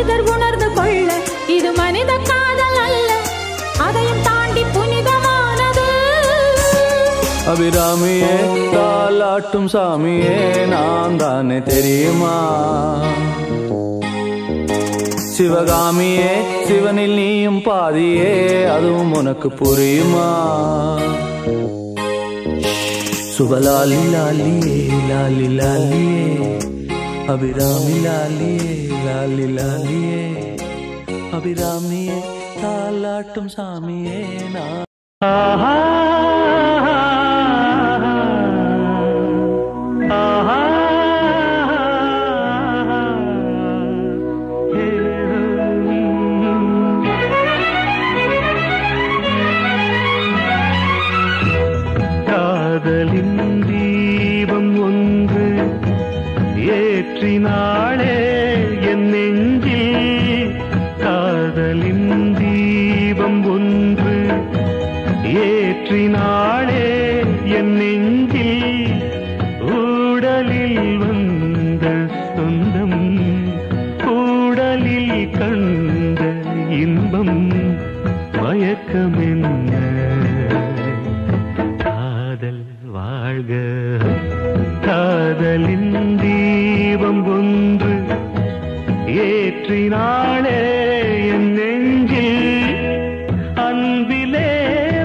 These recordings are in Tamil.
மனிதர் உணர்ந்து கொள்ள இது மனித காதல் அல்ல, அதையும் தாண்டி புனிதமானது. அபிராமியே தாலாட்டும் சாமியே நான் தானே தெரியுமா? சிவகாமியே சிவனில் நீயும் பாதியே அதுவும் உனக்கு புரியுமா? சுபலாலி லாலியே லாலி லாலியே அபிராமி லாலியே லாலி லாலியே அபிராமியே தாலாட்டும் சாமியே நான். காதலின் தீபம் ஒன்று ஏற்றினாளே என் நெஞ்சில், காதலின் தீபம் ஒன்று ஏற்றினாளே என் நெஞ்சில், ஊடலில் வந்த சொந்தம் ஊடலில் கண்ட இன்பம் மயக்கமென்ன வாழ்க. காதலின் தீபம் ஒன்று ஏற்றினாளே என் நெஞ்சில், அன்பிலே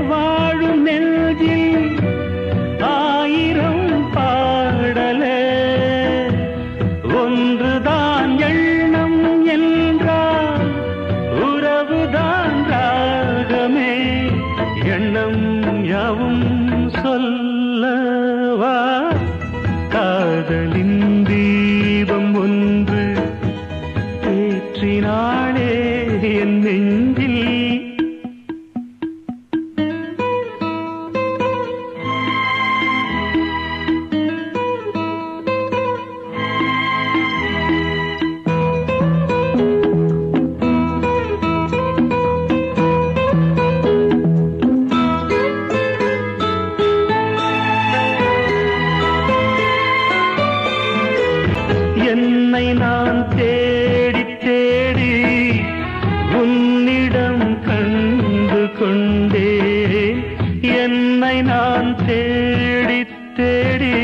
வாழும் நெஞ்சில் ஆயிரம் பாடலே, ஒன்றுதான் எண்ணம் என்றால் உறவுதான் ராகமே, எண்ணம் யாவும் சொல்லவா. காதலின் தீபம் ஒன்று ஏற்றினாளே என் நெஞ்சில். என்னை நான் தேடி தேடி உன்னிடம் கண்டு கொண்டேன், என்னை நான் தேடி தேடி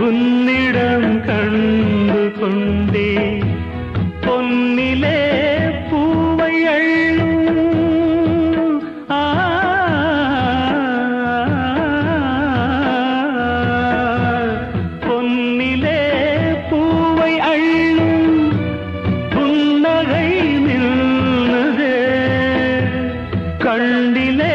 உன்னிடம் கண்டு கொண்டேன், பொன்னிலே பூவை அள்ளும் பொன்னிலே பூவை அள்ளும் புன்னகை நின்றதே, கண்டிலே